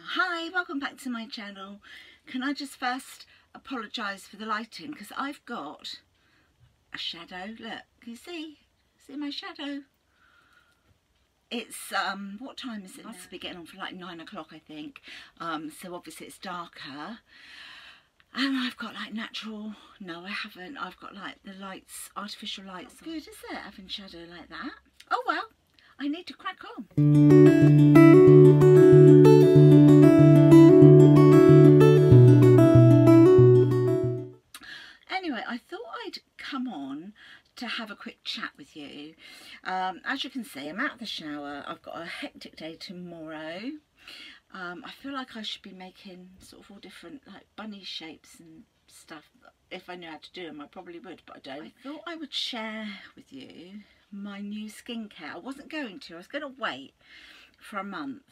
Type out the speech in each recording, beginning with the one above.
Hi, welcome back to my channel. Can I just first apologise for the lighting, because I've got a shadow. Look, can you see my shadow? It's what time is it? It must be getting on for like 9 o'clock, I think. So obviously it's darker, and I've got like natural, no I haven't, I've got like the lights, artificial lights. Good, is it, having shadow like that? Oh well, I need to crack on. Anyway, I thought I'd come on to have a quick chat with you. As you can see, I'm out of the shower. I've got a hectic day tomorrow. I feel like I should be making sort of all different like bunny shapes and stuff. If I knew how to do them, I probably would, but I don't. I thought I would share with you my new skincare. I wasn't going to. I was going to wait for a month.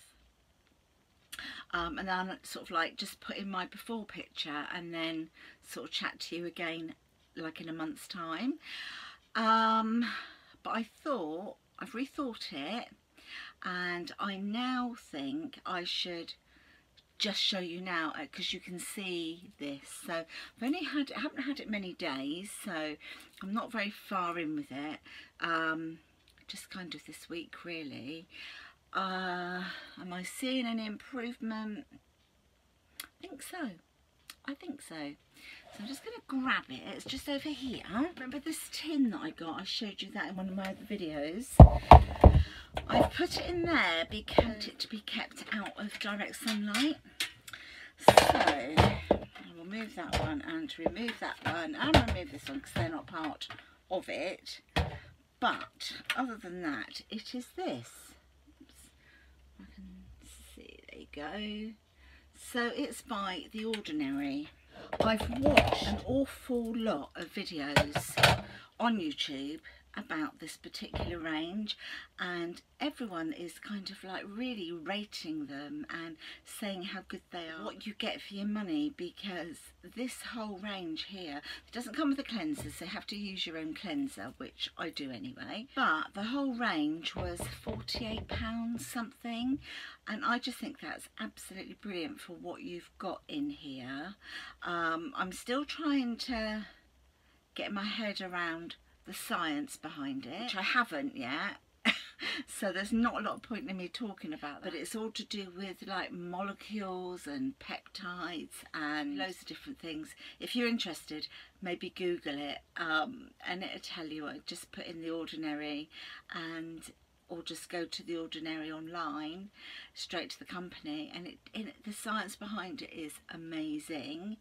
And then sort of like just put in my before picture and then sort of chat to you again like in a month's time. But I thought, I've rethought it, and I now think I should just show you now, because you can see this. So I've only had, I haven't had it many days, so I'm not very far in with it. Just kind of this week really. Am I seeing any improvement? I think so. I think so. So I'm just going to grab it. It's just over here. Remember this tin that I got? I showed you that in one of my other videos. I've put it in there because I want it to be kept out of direct sunlight. So I will move that one and remove that one and remove this one because they're not part of it. But other than that, it is this. I can see, there you go. So it's by The Ordinary. I've watched an awful lot of videos on YouTube about this particular range, and everyone is kind of like really rating them and saying how good they are, what you get for your money, because this whole range here, it doesn't come with a cleanser, so you have to use your own cleanser, which I do anyway, but the whole range was £48 something, and I just think that's absolutely brilliant for what you've got in here. I'm still trying to get my head around the science behind it, which I haven't yet. So there's not a lot of point in me talking about that, but it's all to do with like molecules and peptides and loads of different things. If you're interested, maybe Google it, and it'll tell you. Just put in The Ordinary, and or just go to The Ordinary online, straight to the company, and the science behind it is amazing.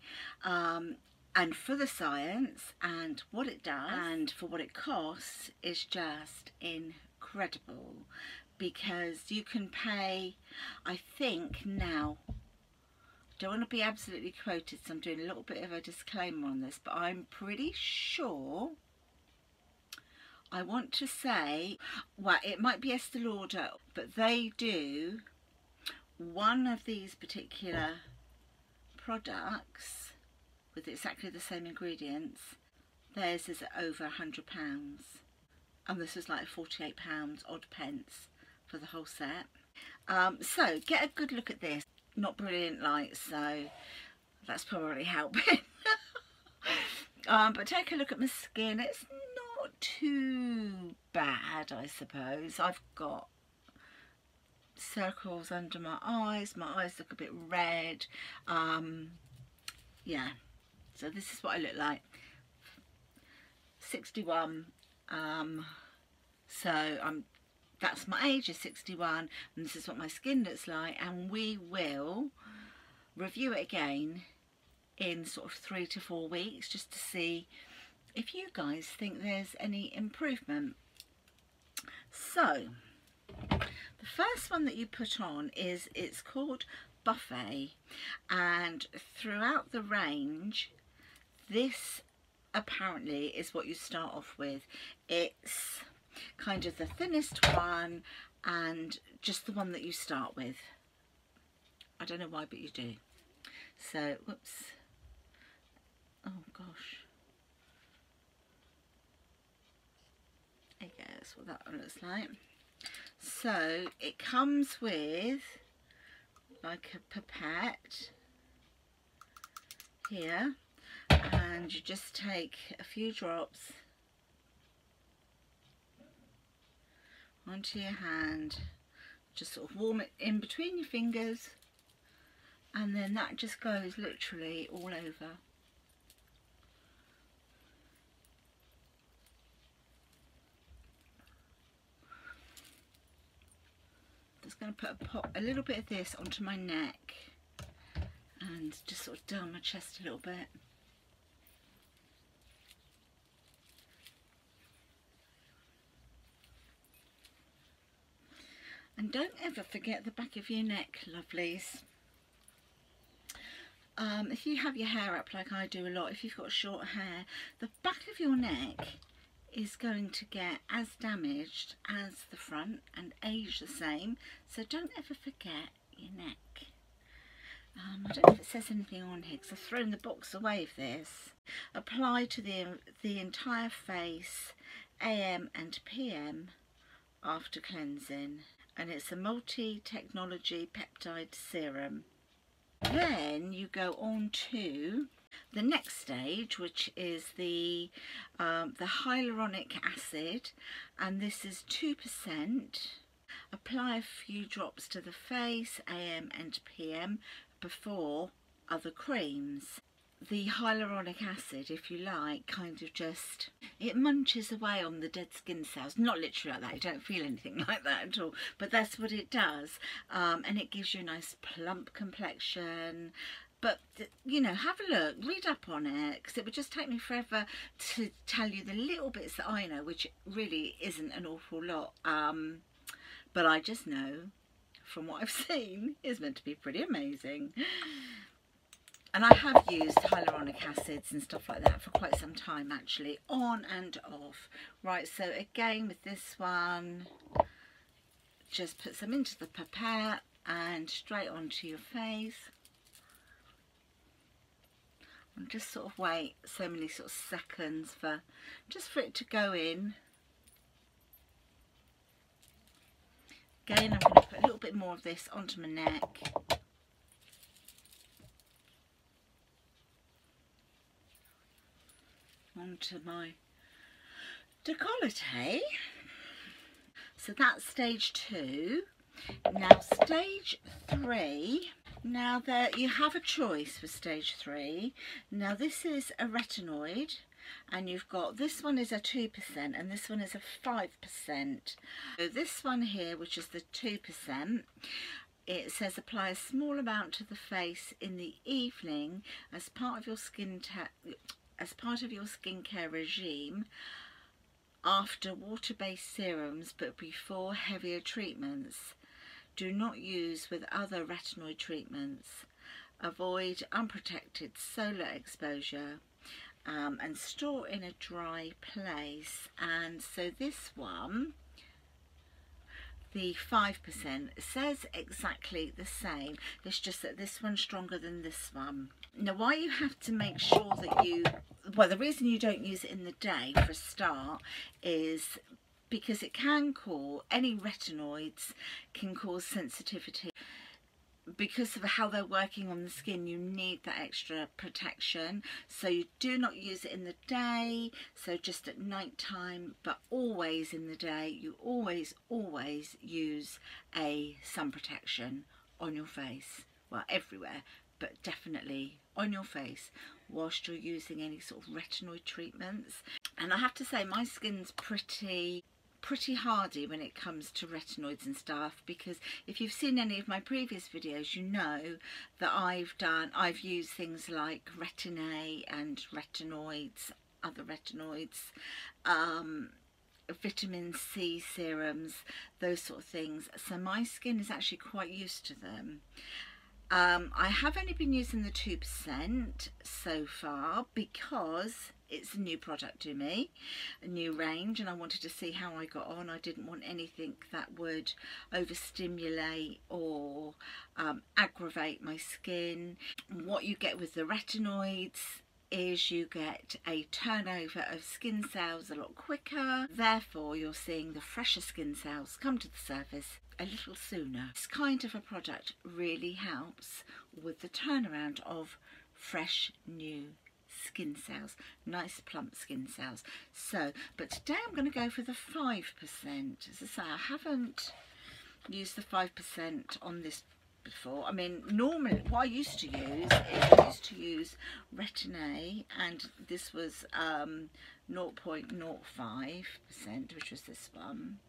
And for the science and what it does and for what it costs is just incredible, because you can pay, I think now, don't want to be absolutely quoted, so I'm doing a little bit of a disclaimer on this, but I'm pretty sure, I want to say, well, it might be Estee Lauder, but they do one of these particular products with exactly the same ingredients. Theirs is over £100, and this is like £48 odd pence for the whole set. So get a good look at this. Not brilliant light, so that's probably helping. But take a look at my skin. It's not too bad, I suppose. I've got circles under my eyes look a bit red. Yeah, so this is what I look like. 61, so that's my age, is 61, and this is what my skin looks like, and we will review it again in sort of 3 to 4 weeks, just to see if you guys think there's any improvement. So the first one that you put on is, it's called Buffet, and throughout the range this apparently is what you start off with. It's kind of the thinnest one and just the one that you start with. I don't know why, but you do. So whoops, oh gosh, there you go, that's what that one looks like. So it comes with like a pipette here, and you just take a few drops onto your hand, just sort of warm it in between your fingers, and then that just goes literally all over. Just going to put a little bit of this onto my neck and just sort of down my chest a little bit. And don't ever forget the back of your neck, lovelies. If you have your hair up like I do a lot, if you've got short hair, the back of your neck is going to get as damaged as the front and age the same, so don't ever forget your neck. I don't know if it says anything on here because I've thrown the box away of this. Apply to the entire face AM and PM after cleansing, and it's a multi-technology peptide serum. Then you go on to the next stage, which is the hyaluronic acid, and this is 2%. Apply a few drops to the face, AM and PM, before other creams. The hyaluronic acid, if you like, kind of just, it munches away on the dead skin cells. Not literally like that, you don't feel anything like that at all, but that's what it does. And it gives you a nice plump complexion. But, you know, have a look, read up on it, because it would just take me forever to tell you the little bits that I know, which really isn't an awful lot. But I just know, from what I've seen, it's meant to be pretty amazing. And I have used hyaluronic acids and stuff like that for quite some time, actually, on and off. Right, so again with this one, just put some into the pipette and straight onto your face. And just sort of wait so many sort of seconds for it to go in. Again, I'm going to put a little bit more of this onto my neck. Onto my décolleté. So that's stage 2. Now stage 3. Now there you have a choice for stage 3. Now this is a retinoid, and you've got, this one is a 2% and this one is a 5%. So this one here, which is the 2%, it says apply a small amount to the face in the evening as part of your skincare regime after water-based serums, but before heavier treatments. Do not use with other retinoid treatments. Avoid unprotected solar exposure, and store in a dry place. And so this one, the 5%, says exactly the same. It's just that this one's stronger than this one. Now, why you have to make sure that you, well, the reason you don't use it in the day for a start is because it can cause, any retinoids can cause sensitivity. Because of how they're working on the skin, you need that extra protection. So you do not use it in the day, so just at night time, but always in the day, you always use a sun protection on your face. Well, everywhere, but definitely on your face whilst you're using any sort of retinoid treatments. And I have to say, my skin's pretty hardy when it comes to retinoids and stuff, because if you've seen any of my previous videos, you know that I've used things like Retin-A and retinoids, other retinoids, vitamin C serums, those sort of things. So my skin is actually quite used to them. I have only been using the 2% so far because it's a new product to me, a new range, and I wanted to see how I got on. I didn't want anything that would overstimulate or aggravate my skin. What you get with the retinoids is you get a turnover of skin cells a lot quicker, therefore you're seeing the fresher skin cells come to the surface a little sooner. This kind of a product really helps with the turnaround of fresh new skin cells, nice plump skin cells. So, but today I'm going to go for the 5%. As I say, I haven't used the 5% on this before. I mean, normally what I used to use is I used to use Retin-A, and this was 0.05%, which was this one.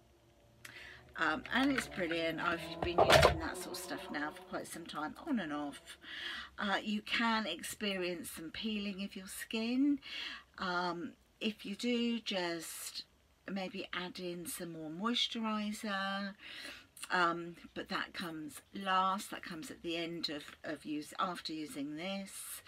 And it's brilliant. I've been using that sort of stuff now for quite some time, on and off. You can experience some peeling of your skin. If you do, just maybe add in some more moisturiser. But that comes last. That comes at the end of after using this.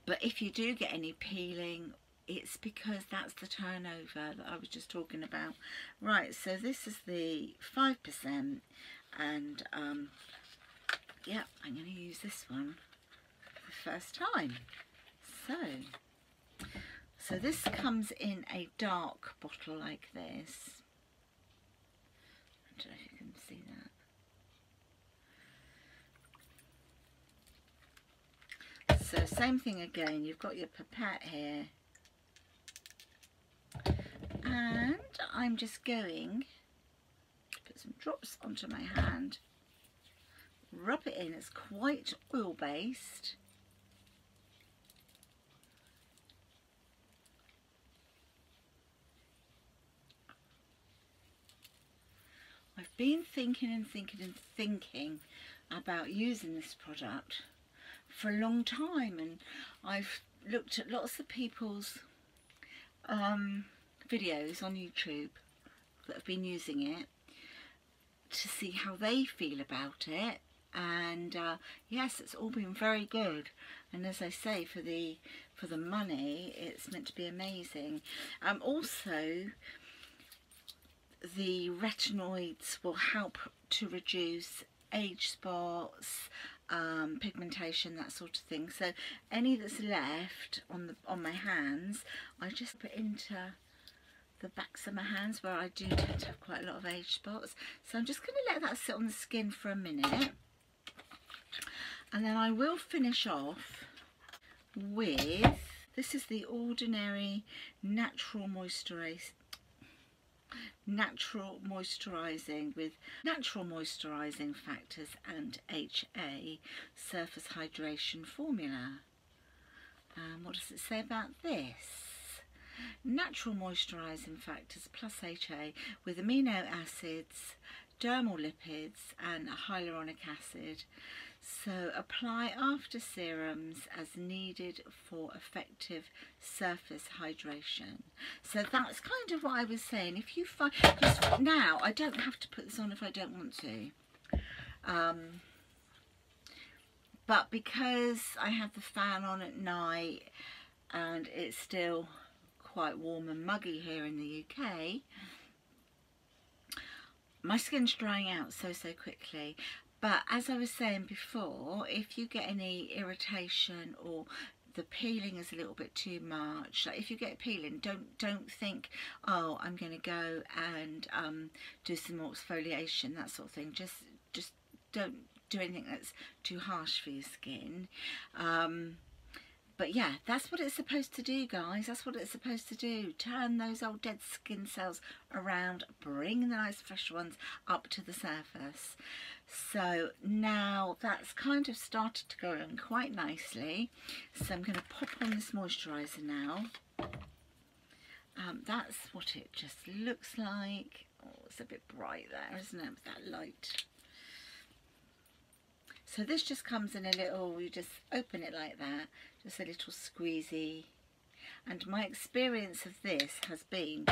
But if you do get any peeling, it's because that's the turnover that I was just talking about. Right, so this is the 5%, and yeah, I'm going to use this one for the first time. So this comes in a dark bottle like this. I don't know if you can see that. So same thing again, you've got your pipette here. And I'm just going to put some drops onto my hand, rub it in. It's quite oil based. I've been thinking about using this product for a long time, and I've looked at lots of people's videos on YouTube that have been using it to see how they feel about it, and yes, it's all been very good, and as I say, for the money, it's meant to be amazing. Also, the retinoids will help to reduce age spots, pigmentation, that sort of thing. So any that's left on my hands, I just put into the backs of my hands where I do tend to have quite a lot of age spots. So I'm just going to let that sit on the skin for a minute, and then I will finish off with, this is the Ordinary Natural Moisturising with natural moisturising factors and HA surface hydration formula. What does it say about this? Natural moisturising factors plus HA with amino acids, dermal lipids and hyaluronic acid. So apply after serums as needed for effective surface hydration. So that's kind of what I was saying. If you find, because now I don't have to put this on if I don't want to. But because I have the fan on at night and it's still quite warm and muggy here in the UK, my skin's drying out so quickly. But as I was saying before, if you get any irritation or the peeling is a little bit too much, like if you get peeling, don't think, oh, I'm going to go and do some more exfoliation, that sort of thing. Just don't do anything that's too harsh for your skin. But yeah, that's what it's supposed to do, guys. That's what it's supposed to do. Turn those old dead skin cells around, bring the nice fresh ones up to the surface. So now that's kind of started to go on quite nicely. So I'm going to pop on this moisturiser now. That's what it just looks like. Oh, it's a bit bright there, isn't it, with that light? So this just comes in a little, you just open it like that, just a little squeezy. And my experience of this has been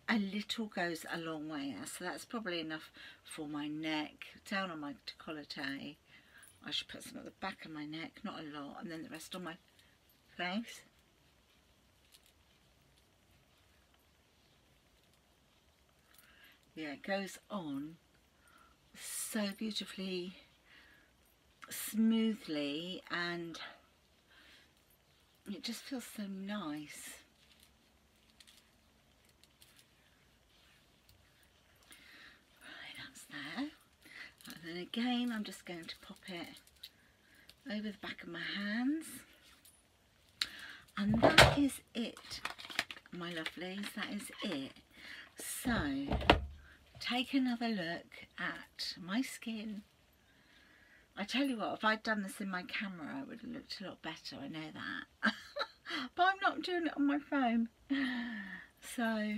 a little goes a long way. So that's probably enough for my neck, down on my décolleté. I should put some at the back of my neck, not a lot, and then the rest on my face. Yeah, it goes on so beautifully, smoothly, and it just feels so nice. there. And then again, I'm just going to pop it over the back of my hands. And that is it, my lovelies, that is it. So, take another look at my skin. I tell you what, if I'd done this in my camera, it would have looked a lot better, I know that. But I'm not doing it on my phone. So,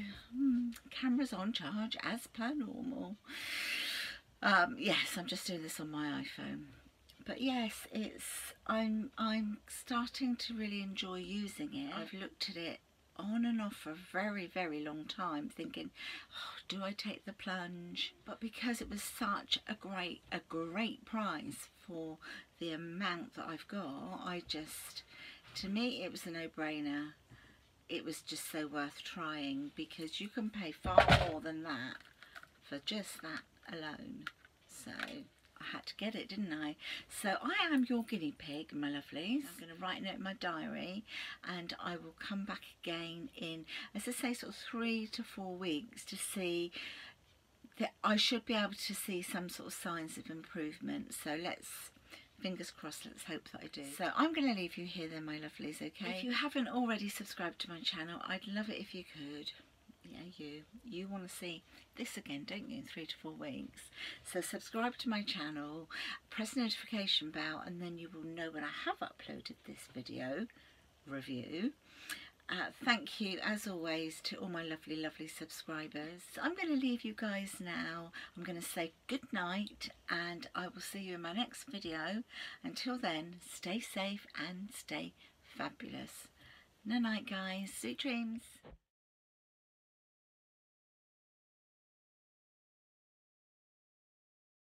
camera's on charge as per normal. Yes, I'm just doing this on my iPhone. But yes, I'm starting to really enjoy using it. I've looked at it on and off for a very, very long time, thinking, oh, do I take the plunge? But because it was such a great price for the amount that I've got, to me it was a no-brainer. It was just so worth trying, because you can pay far more than that for just that alone. So I had to get it, didn't I? So I am your guinea pig, my lovelies. I'm going to write a note in my diary, and I will come back again in, as I say, sort of 3 to 4 weeks to see that I should be able to see some sort of signs of improvement. So fingers crossed, let's hope that I do. So I'm going to leave you here then, my lovelies, okay? If you haven't already subscribed to my channel, I'd love it if you could. Yeah, you want to see this again, don't you, in 3 to 4 weeks? So subscribe to my channel, press the notification bell, and then you will know when I have uploaded this video review. Thank you, as always, to all my lovely subscribers. I'm going to leave you guys now. I'm going to say good night, and I will see you in my next video. Until then, stay safe and stay fabulous. Night night, guys. Sweet dreams.